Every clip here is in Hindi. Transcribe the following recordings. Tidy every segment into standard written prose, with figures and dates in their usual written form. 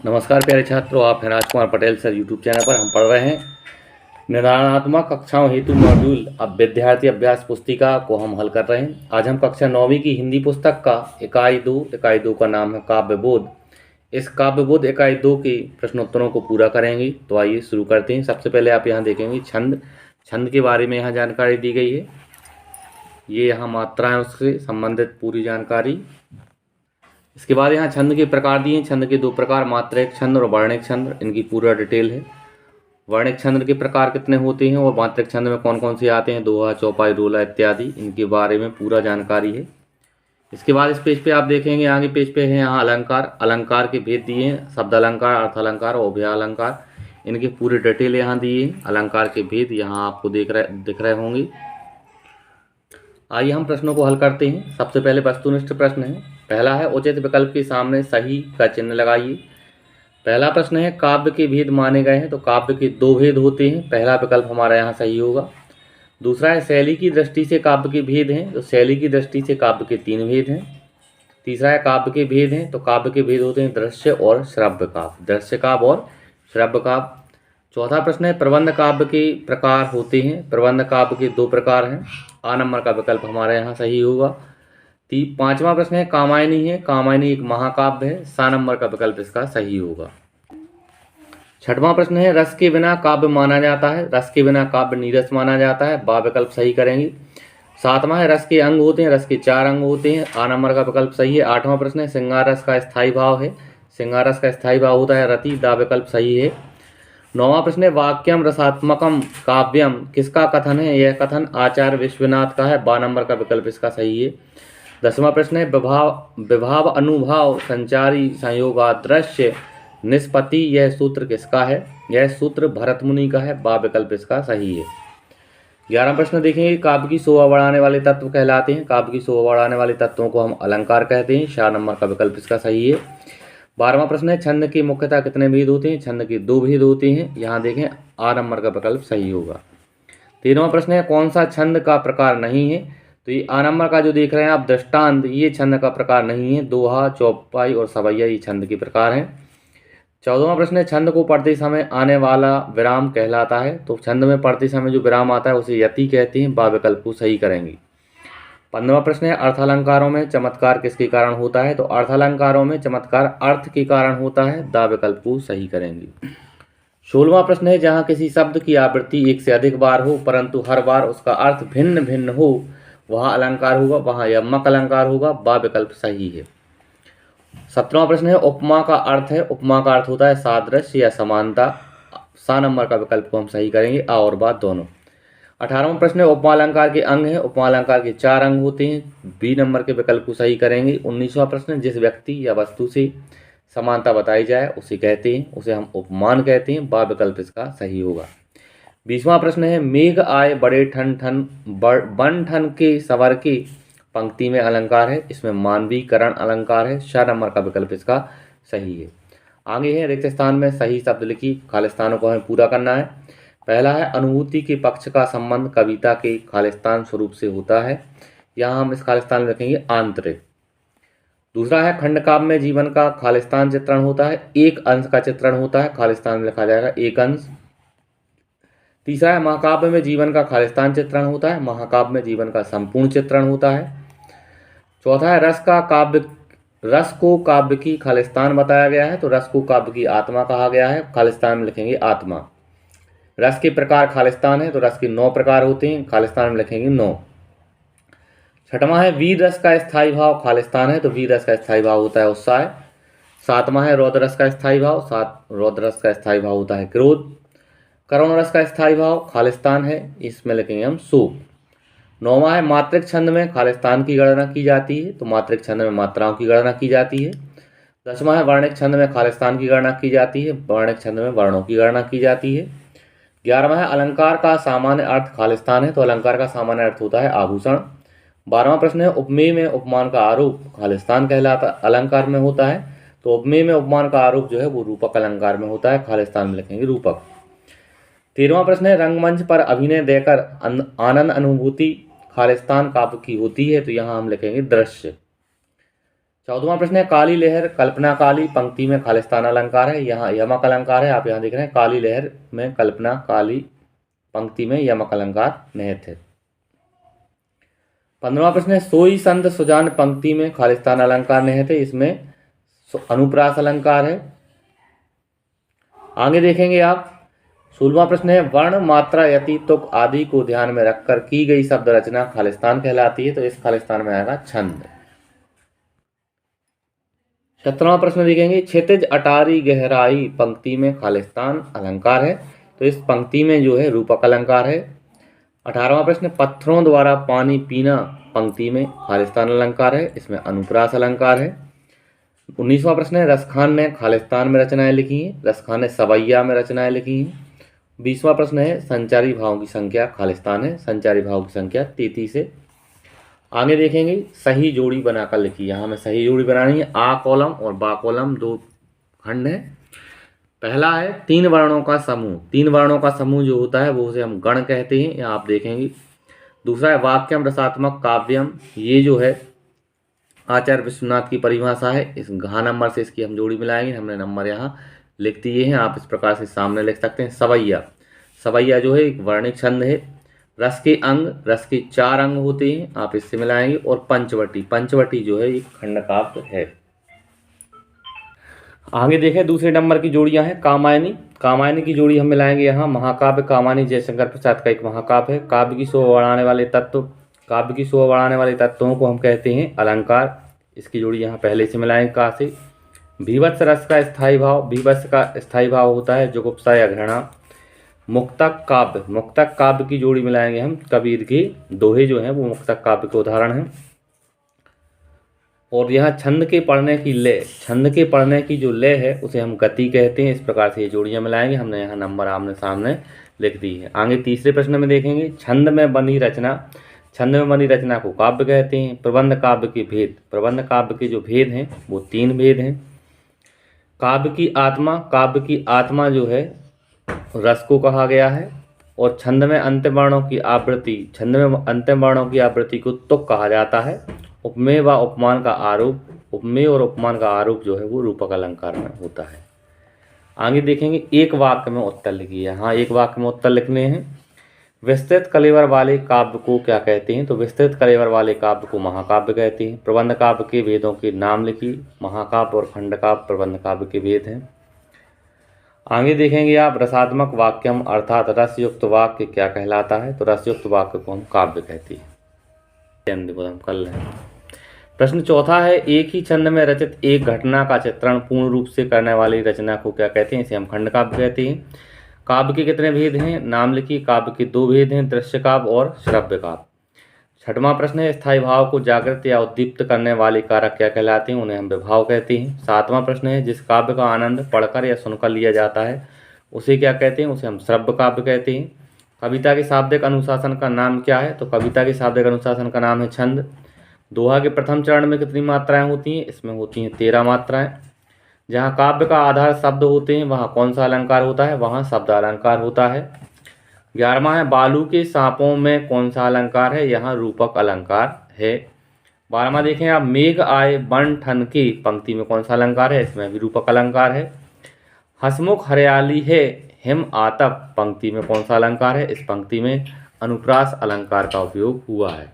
नमस्कार प्यारे छात्रों, आप हैं Rajkumar Patel sir YouTube channel पर। हम पढ़ रहे हैं निर्धारणात्मक कक्षाओं हेतु मॉड्यूल। अब विद्यार्थी अभ्यास पुस्तिका को हम हल कर रहे हैं। आज हम कक्षा 9वीं की हिंदी पुस्तक का इकाई 2 का नाम है काव्यबोध। इस काव्यबोध इकाई 2 के प्रश्नोत्तरों को पूरा करेंगे। तो आइए शुरू करते हैं। सबसे पहले आप यहाँ देखेंगे छंद के बारे में यहाँ जानकारी दी गई है। ये यहाँ मात्राएं, उससे संबंधित पूरी जानकारी। इसके बाद यहाँ छंद के प्रकार दिए हैं। छंद के 2 प्रकार, मात्रिक छंद और वर्णिक छंद। इनकी पूरा डिटेल है। वर्णिक छंद के प्रकार कितने होते हैं और मात्रिक छंद में कौन कौन से आते हैं, दोहा, चौपाई, रोला इत्यादि, इनके बारे में पूरा जानकारी है। इसके बाद इस पेज पे आप देखेंगे, आगे पेज पे है यहाँ अलंकार। अलंकार के भेद दिए हैं, शब्द अलंकार, अर्थ अलंकार और उभय अलंकार। इनके पूरे डिटेल यहाँ दिए हैं। अलंकार के भेद यहाँ आपको दिख रहे होंगे। आइए हम प्रश्नों को हल करते हैं। सबसे पहले वस्तुनिष्ठ प्रश्न है। पहला है उचित विकल्प के सामने सही का चिन्ह लगाइए। पहला प्रश्न है काव्य के भेद माने गए हैं, तो काव्य के 2 भेद होते हैं। पहला विकल्प हमारा यहाँ सही होगा। दूसरा है शैली की दृष्टि से काव्य के भेद हैं, तो शैली की दृष्टि से काव्य के 3 भेद हैं। तीसरा है काव्य के भेद हैं, तो काव्य के भेद होते हैं दृश्य और श्रव्य काव्य, दृश्य काव्य और श्रव्य काव्य। चौथा प्रश्न है प्रबंध काव्य के प्रकार होते हैं। प्रबंध काव्य के 2 प्रकार हैं। आ नंबर का विकल्प हमारे यहाँ सही होगा। 5वां प्रश्न है कामायनी है। कामायनी एक महाकाव्य है। सा नंबर का विकल्प इसका सही होगा। 6वां प्रश्न है रस के बिना काव्य माना जाता है। रस के बिना काव्य नीरस माना जाता है। बा विकल्प सही करेंगे। 7वां है रस के अंग होते हैं। रस के 4 अंग होते हैं। आ नंबर का विकल्प सही है। 8वां प्रश्न है श्रृंगार रस का स्थायी भाव है। श्रृंगार रस का स्थायी भाव होता है रति। दा विकल्प सही है। 9वां प्रश्न है वाक्यम रसात्मकम काव्यम किसका कथन है। यह कथन आचार्य विश्वनाथ का है। बा नंबर का विकल्प इसका सही है। 10वां प्रश्न है विभाव अनुभाव संचारी संयोगादृश्य निष्पत्ति, यह सूत्र किसका है। यह सूत्र भरत मुनि का है। बा विकल्प इसका सही है। 11वां प्रश्न देखेंगे काव्य की शोभा बढ़ाने वाले तत्व कहलाते हैं। काव्य की शोभा बढ़ाने वाले तत्वों को हम अलंकार कहते हैं। 4 नंबर का विकल्प इसका सही है। 12वां प्रश्न है छंद के मुख्यतः कितने भेद होते हैं। छंद के 2 भेद होते हैं। यहाँ देखें आ नंबर का विकल्प सही होगा। 13वां प्रश्न है कौन सा छंद का प्रकार नहीं है। तो ये आ नंबर का जो देख रहे हैं आप दृष्टांत, ये छंद का प्रकार नहीं है। दोहा, चौपाई और सवैया ये छंद के प्रकार हैं। 14वां प्रश्न है छंद को पढ़ते समय आने वाला विराम कहलाता है। तो छंद में पढ़ते समय जो विराम आता है उसे यति कहते हैं। बा विकल्प को सही करेंगे। 15वां प्रश्न है अर्थालंकारों में चमत्कार किसके कारण होता है। तो अर्थालंकारों में चमत्कार अर्थ के कारण होता है। दा विकल्प को सही करेंगे। 16वां प्रश्न है जहाँ किसी शब्द की आवृत्ति एक से अधिक बार हो परंतु हर बार उसका अर्थ भिन्न भिन्न हो, वहाँ अलंकार होगा, वहाँ यमक अलंकार होगा। बा विकल्प सही है। 17वां प्रश्न है उपमा का अर्थ है। उपमा का अर्थ होता है सादृश्य या समानता। सा नंबर का विकल्प को हम सही करेंगे। आ और बा दोनों। 18वां प्रश्न है उपमा अलंकार के अंग है। उपमा अलंकार के 4 अंग होते हैं। बी नंबर के विकल्प को सही करेंगे। 19वां प्रश्न जिस व्यक्ति या वस्तु से समानता बताई जाए उसे कहते हैं, उसे हम उपमान कहते हैं। बा विकल्प इसका सही होगा। 20वां प्रश्न है मेघ आए बड़े ठन ठन बन ठन के सवर के पंक्ति में अलंकार है। इसमें मानवीकरण अलंकार है। 4 नंबर का विकल्प इसका सही है। आगे है रिक्त स्थान में सही शब्द लिखी। खालिस्तानों को हमें पूरा करना है। पहला है अनुभूति के पक्ष का संबंध कविता के खालिस्तान स्वरूप से होता है। यहाँ हम इस खालिस्तान में लिखेंगे आंतरिक। दूसरा है खंड काव्य में जीवन का खालिस्तान चित्रण होता है। एक अंश का चित्रण होता है। खालिस्तान में लिखा जाएगा एक अंश। तीसरा है महाकाव्य में जीवन का खालिस्तान चित्रण होता है। महाकाव्य में जीवन का संपूर्ण चित्रण होता है। चौथा है रस को काव्य की खालिस्तान बताया गया है। तो रस को काव्य की आत्मा कहा गया है। खालिस्तान में लिखेंगे आत्मा। रस के प्रकार खालिस्तान है, तो रस के 9 प्रकार होते हैं। खालिस्तान में लिखेंगे 9। 6वां है वीर रस का स्थायी भाव खालिस्तान है। तो वीर रस का स्थायी भाव होता है उत्साह। 7वां है रौद्र रस का स्थायी भाव। रौद्र रस का स्थायी भाव होता है क्रोध। करुण रस का स्थायी भाव खालिस्तान है, इसमें लिखेंगे हम शोक। 9वां है मात्रिक छंद में खालिस्तान की गणना की जाती है। तो मात्रिक छंद में मात्राओं की गणना की जाती है। 10वां है वर्णिक छंद में खालिस्तान की गणना की जाती है। वर्णिक छंद में वर्णों की गणना की जाती है। 11वां है अलंकार का सामान्य अर्थ खालिस्तान है। तो अलंकार का सामान्य अर्थ होता है आभूषण। 12वां प्रश्न है उपमेय में उपमान का आरोप खालिस्तान कहलाता अलंकार में होता है। तो उपमेय में उपमान का आरोप जो है वो रूपक अलंकार में होता है। खालिस्तान में लिखेंगे रूपक। 13वां प्रश्न है रंगमंच पर अभिनय देकर आनंद अनुभूति खालिस्तान काव्य की होती है। तो यहाँ हम लिखेंगे दृश्य। 14वां प्रश्न है काली लहर कल्पना काली पंक्ति में खालिस्तान अलंकार है, यहाँ यमक अलंकार है। आप यहाँ देख रहे हैं काली लहर में कल्पना काली पंक्ति में यमक अलंकार निहित है। 15वां प्रश्न है सोई संत सुजान पंक्ति में खालिस्तान अलंकार निहित है, इसमें अनुप्रास अलंकार है। आगे देखेंगे आप 16वां प्रश्न है वर्ण मात्रा यति तुक आदि को ध्यान में रखकर की गई शब्द रचना खालिस्तान कहलाती है, तो इस खालिस्तान में आएगा छंद। 17वां प्रश्न देखेंगे क्षितिज अटारी गहराई पंक्ति में खालिस्तान अलंकार है, तो इस पंक्ति में जो है रूपक अलंकार है। 18वां प्रश्न पत्थरों द्वारा पानी पीना पंक्ति में खालिस्तान अलंकार है, इसमें अनुप्रास अलंकार है। 19वां प्रश्न है रसखान ने खालिस्तान में रचनाएं लिखी हैं, रसखान ने सवैया में रचनाएं लिखी हैं। 20वां प्रश्न है संचारी भावों की संख्या खालिस्तान है, संचारी भावों की संख्या 33 है। आगे देखेंगे सही जोड़ी बनाकर लिखी, यहाँ हमें सही जोड़ी बनानी है। आ कॉलम और बा कॉलम दो खंड है। पहला है 3 वर्णों का समूह, 3 वर्णों का समूह जो होता है वो उसे हम गण कहते हैं, यहाँ आप देखेंगे। दूसरा है वाक्यम रसात्मक काव्यम, ये जो है आचार्य विश्वनाथ की परिभाषा है, इस घ नंबर से इसकी हम जोड़ी मिलाएंगे, हमने नंबर यहाँ लिख दिए हैं, आप इस प्रकार से सामने लिख सकते हैं। सवैया, सवैया जो है एक वर्णिक छंद है। रस के अंग, रस के 4 अंग होते हैं, आप इससे मिलाएंगे। और पंचवटी, पंचवटी जो है एक खंड काव्य है। आगे देखें दूसरे नंबर की जोड़ियां हैं कामायनी, कामायनी की जोड़ी हम मिलाएंगे यहाँ। महाकाव्य कामायनी जयशंकर प्रसाद का एक महाकाव्य है। काव्य की शोभा बढ़ाने वाले तत्व, काव्य की शोभा बढ़ाने वाले तत्वों को हम कहते हैं अलंकार, इसकी जोड़ी यहाँ पहले से मिलाएंगे का से। भीभत्स रस का स्थायी भाव, भीभत्स का स्थायी भाव होता है जुगुप्सा या घृणा। मुक्तक काव्य, मुक्तक काव्य की जोड़ी मिलाएंगे हम, कबीर के दोहे जो हैं वो मुक्तक काव्य के उदाहरण हैं। और यहाँ छंद के पढ़ने की लय, छंद के पढ़ने की जो लय है उसे हम गति कहते हैं, इस प्रकार से ये जोड़ियाँ मिलाएंगे, हमने यहाँ नंबर आमने सामने लिख दी है। आगे तीसरे प्रश्न में देखेंगे छंद में बनी रचना, छंद में बनी रचना को काव्य कहते हैं। प्रबंध काव्य के भेद, प्रबंध काव्य के जो भेद हैं वो 3 भेद हैं। काव्य की आत्मा, काव्य की आत्मा जो है रस को कहा गया है। और छंद में अंतिम वर्णों की आवृत्ति, छंद में अंतिम वर्णों की आवृत्ति को तुक कहा जाता है। उपमेय व उपमान का आरोप, उपमेय और उपमान का आरोप जो है वो रूपक अलंकार में होता है। आगे देखेंगे एक वाक्य में उत्तर लिखिए, यहाँ एक वाक्य में उत्तर लिखने हैं। विस्तृत कलेवर वाले काव्य को क्या कहते हैं, तो विस्तृत कलेवर वाले काव्य को महाकाव्य कहते हैं। प्रबंध काव्य के भेदों के नाम लिखिए, महाकाव्य और खंड काव्य प्रबंध काव्य के भेद हैं। आगे देखेंगे आप रसात्मक वाक्यम अर्थात रसयुक्त वाक्य क्या कहलाता है, तो रसयुक्त वाक्य को हम काव्य कहते हैं। हम कर लें। प्रश्न चौथा है एक ही छंद में रचित एक घटना का चित्रण पूर्ण रूप से करने वाली रचना को क्या कहते हैं, इसे हम खंड काव्य कहते हैं। काव्य के कितने भेद हैं, नाम लिखिए। काव्य के 2 भेद हैं, दृश्य काव्य और श्रव्य काव्य। 6वां प्रश्न है स्थायी भाव को जागृत या उद्दीप्त करने वाले कारक क्या कहलाते हैं, उन्हें हम विभाव कहते हैं। 7वां प्रश्न है जिस काव्य का आनंद पढ़कर या सुनकर लिया जाता है उसे क्या कहते हैं, उसे हम श्रव्य काव्य कहते हैं। कविता के शाब्दिक अनुशासन का नाम क्या है, तो कविता के शाब्दिक अनुशासन का नाम है छंद। दोहा के प्रथम चरण में कितनी मात्राएं होती हैं, इसमें होती हैं 13 मात्राएं। जहाँ काव्य का आधार शब्द होते हैं वहाँ कौन सा अलंकार होता है, वहाँ शब्द अलंकार होता है। 11वां है बालू के सांपों में कौन सा अलंकार है, यहाँ रूपक अलंकार है। 12वां देखें आप मेघ आए बन ठन के पंक्ति में कौन सा अलंकार है, इसमें भी रूपक अलंकार है। हसमुख हरियाली है हिम आतप पंक्ति में कौन सा अलंकार है, इस पंक्ति में अनुप्रास अलंकार का उपयोग हुआ है।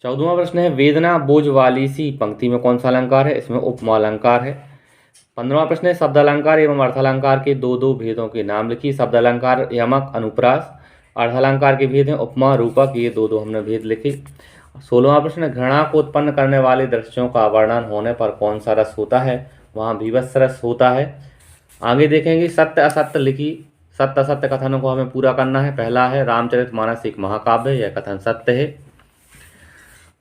14वां प्रश्न है वेदना बोझ वाली सी पंक्ति में कौन सा अलंकार है, इसमें उपमा अलंकार है। 15वां प्रश्न है शब्द अलंकार एवं अर्थालंकार के 2 भेदों के नाम लिखिए। शब्द अलंकार यमक अनुप्रास, अर्थालंकार के भेद हैं उपमा रूपक, ये 2 हमने भेद लिखे। 16वां प्रश्न घृणा को उत्पन्न करने वाले दृश्यों का वर्णन होने पर कौन सा रस होता है, वहाँ भीभत्स रस होता है। आगे देखेंगे सत्य असत्य लिखी, सत्य असत्य कथनों को हमें पूरा करना है। पहला है रामचरितमानस एक महाकाव्य है, यह कथन सत्य है,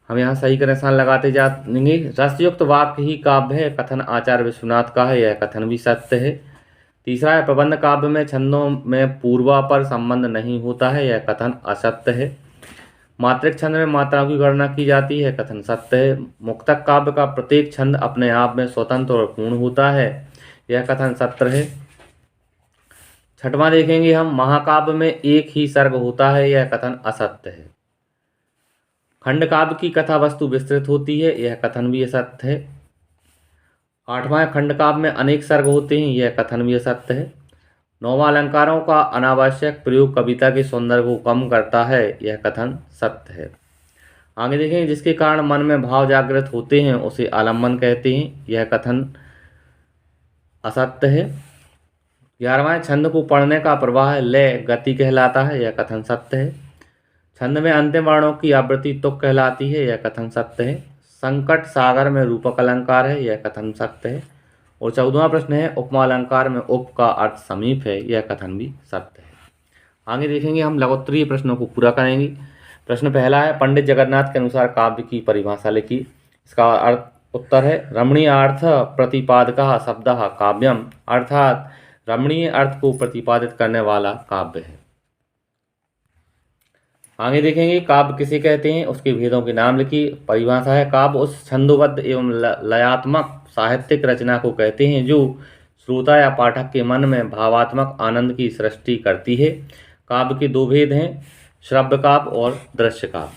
हम यहाँ सही का निशान लगाते जाएंगे। रसयुक्त वाक्य ही काव्य है, कथन आचार्य विश्वनाथ का है, यह कथन भी सत्य है। तीसरा है प्रबंध काव्य में छंदों में पूर्वापर संबंध नहीं होता है, यह कथन असत्य है। मात्रिक छंद में मात्राओं की गणना की जाती है, कथन सत्य है। मुक्तक काव्य का प्रत्येक छंद अपने आप में स्वतंत्र और पूर्ण होता है, यह कथन सत्य है। 6वां देखेंगे हम महाकाव्य में एक ही सर्ग होता है, यह कथन असत्य है। खंड काव्य की कथा वस्तु विस्तृत होती है, यह कथन भी असत्य है। 8वां, खंड काव्य में अनेक सर्ग होते हैं, यह कथन भी असत्य है। 9वां, अलंकारों का अनावश्यक प्रयोग कविता के सौंदर्य को कम करता है, यह कथन सत्य है। आगे देखें, जिसके कारण मन में भाव जागृत होते हैं उसे आलम्बन कहते हैं, यह कथन असत्य है। 11वां, छंद को पढ़ने का प्रवाह लय गति कहलाता है, यह कथन सत्य है। छंद में अंतिम वर्णों की आवृत्ति तुक कहलाती है, यह कथन सत्य है। संकट सागर में रूपक अलंकार है, यह कथन सत्य है। और 14वां प्रश्न है, उपमा अलंकार में उप का अर्थ समीप है, यह कथन भी सत्य है। आगे देखेंगे हम लघुत्तरीय प्रश्नों को पूरा करेंगे। प्रश्न पहला है, पंडित जगन्नाथ के अनुसार काव्य की परिभाषा लिखी। इसका उत्तर है, रमणीयार्थ प्रतिपादकः शब्दः काव्यम, अर्थात रमणीय अर्थ को प्रतिपादित करने वाला काव्य है। आगे देखेंगे, काव्य किसे कहते हैं, उसके भेदों के नाम लिखी। परिभाषा है, काव्य उस छंदोबद्ध एवं लयात्मक साहित्यिक रचना को कहते हैं जो श्रोता या पाठक के मन में भावात्मक आनंद की सृष्टि करती है। काव्य के दो भेद हैं, श्रव्य काव्य और दृश्य काव्य।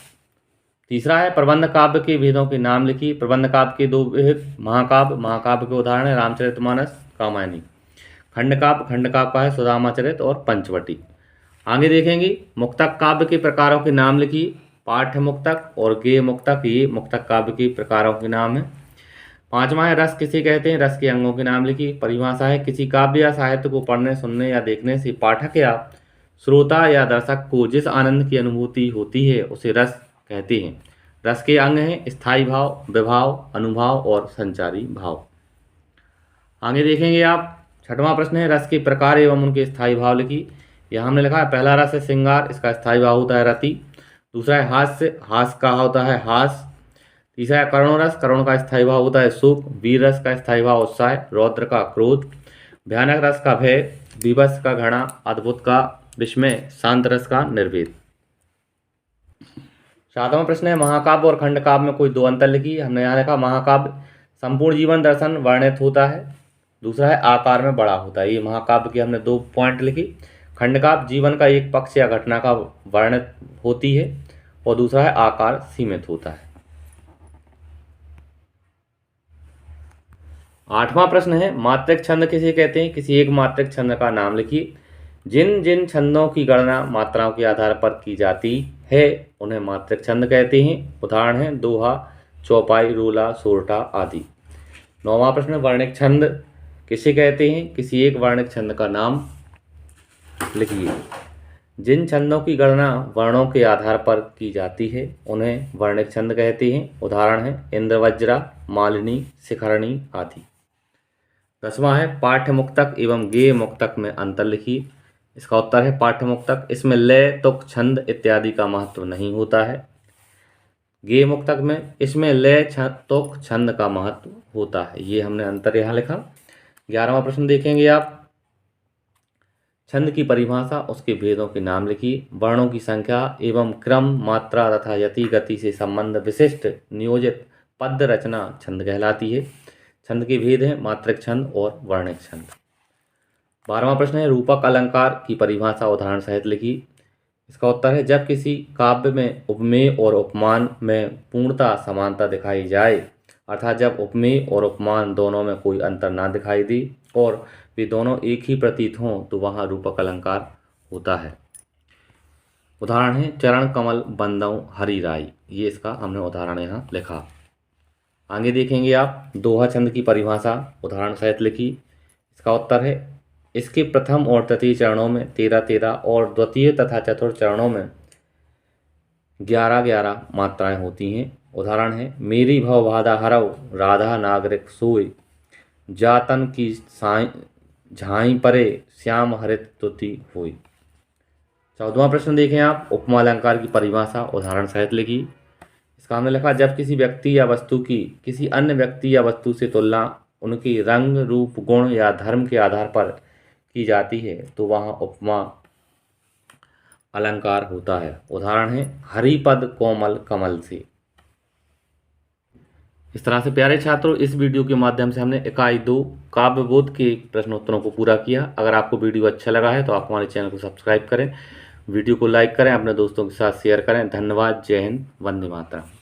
तीसरा है, प्रबंध काव्य के भेदों के नाम लिखी। प्रबंध काव्य के दो भेद, महाकाव्य के उदाहरण है रामचरितमानस, कामायनी। खंड काव्य का है सुदामाचरित और पंचवटी। आगे देखेंगे, मुक्तक काव्य के प्रकारों के नाम लिखी। पाठ्य मुक्तक और गेय मुक्तक, ये मुक्तक काव्य के प्रकारों के नाम है। 5वां है, रस किसे कहते हैं, रस के अंगों के नाम लिखी। परिभाषा है, किसी काव्य या साहित्य को पढ़ने, सुनने या देखने से पाठक या श्रोता या दर्शक को जिस आनंद की अनुभूति होती है उसे रस कहते हैं। रस के अंग हैं स्थायी भाव, विभाव, अनुभाव और संचारी भाव। आगे देखेंगे आप, 6वां प्रश्न है, रस के प्रकार एवं उनके स्थायी भाव लिखी। यहाँ हमने लिखा है, पहला रस है श्रृंगार, इसका स्थायी भाव होता है रति। दूसरा है हास्य, हास्य का होता है हास। तीसरा है करुण रस, करुण का स्थायी भाव होता है सुख। वीर रस का स्थायी भाव उत्साह, रौद्र का क्रोध। भयानक रस का भय, बीभत्स का घृणा, अद्भुत का विस्मय, शांत रस का निर्वेद। 7वां प्रश्न है, महाकाव्य और खंड काव्य में कोई दो अंतर लिखी। हमने यहाँ लिखा, महाकाव्य संपूर्ण जीवन दर्शन वर्णित होता है। दूसरा है आकार में बड़ा होता है। ये महाकाव्य की हमने 2 पॉइंट लिखी। खंड काव्य जीवन का एक पक्ष या घटना का वर्णित होती है और दूसरा है आकार सीमित होता है। 8वां प्रश्न है, मात्रिक छंद किसे कहते हैं, किसी एक मात्रिक छंद का नाम लिखिए। जिन जिन छंदों की गणना मात्राओं के आधार पर की जाती है उन्हें मात्रिक छंद कहते हैं। उदाहरण है दोहा, चौपाई, रोला, सोरठा आदि। 9वां प्रश्न, वर्णिक छंद किसे कहते हैं, किसी एक वर्णिक छंद का नाम लिखिए। जिन छंदों की गणना वर्णों के आधार पर की जाती है उन्हें वर्णिक छंद कहते हैं। उदाहरण है इंद्रवज्रा, मालिनी, शिखरणी आदि। 10वां है, पाठ्य मुक्तक एवं गेय मुक्तक में अंतर लिखिए। इसका उत्तर है पाठ्य मुक्तक, इसमें लय, तुक, छंद इत्यादि का महत्व नहीं होता है। गेय मुक्तक में इसमें लय, तुक, छंद का महत्व होता है। ये हमने अंतर यहाँ लिखा। 11वां प्रश्न देखेंगे आप, छंद की परिभाषा, उसके भेदों के नाम लिखिए। वर्णों की संख्या एवं क्रम, मात्रा तथा यति, गति से संबंध विशिष्ट नियोजित पद्य रचना छंद कहलाती है। छंद के भेद हैं मात्रिक छंद और वर्णिक छंद। 12वां प्रश्न है, रूपक अलंकार की परिभाषा उदाहरण सहित लिखी। इसका उत्तर है, जब किसी काव्य में उपमेय और उपमान में पूर्णतः समानता दिखाई जाए, अर्थात जब उपमेय और उपमान दोनों में कोई अंतर ना दिखाई दे और वे दोनों एक ही प्रतीत हों तो वहाँ रूपक अलंकार होता है। उदाहरण है चरण कमल बंदौ हरि राई, ये इसका हमने उदाहरण यहाँ लिखा। आगे देखेंगे आप, दोहा छंद की परिभाषा उदाहरण सहित लिखी। इसका उत्तर है, इसके प्रथम और तृतीय चरणों में 13-13 और द्वितीय तथा चतुर्थ चरणों में 11-11 मात्राएं होती हैं। उदाहरण है मेरी भवबाधा हरव, राधा नागरिक सोई, जातन की साई झाई परे, श्याम हरित तुति हुई। 14वां प्रश्न देखें आप, उपमा अलंकार की परिभाषा उदाहरण सहित लिखी। इसका हमने लिखा, जब किसी व्यक्ति या वस्तु की किसी अन्य व्यक्ति या वस्तु से तुलना उनकी रंग, रूप, गुण या धर्म के आधार पर की जाती है तो वहाँ उपमा अलंकार होता है। उदाहरण है हरिपद कोमल कमल से। इस तरह से प्यारे छात्रों, इस वीडियो के माध्यम से हमने इकाई 2 काव्यबोध के प्रश्नोत्तरों को पूरा किया। अगर आपको वीडियो अच्छा लगा है तो आप हमारे चैनल को सब्सक्राइब करें वीडियो को लाइक करें, अपने दोस्तों के साथ शेयर करें। धन्यवाद। जय हिंद। वंदे मातरम।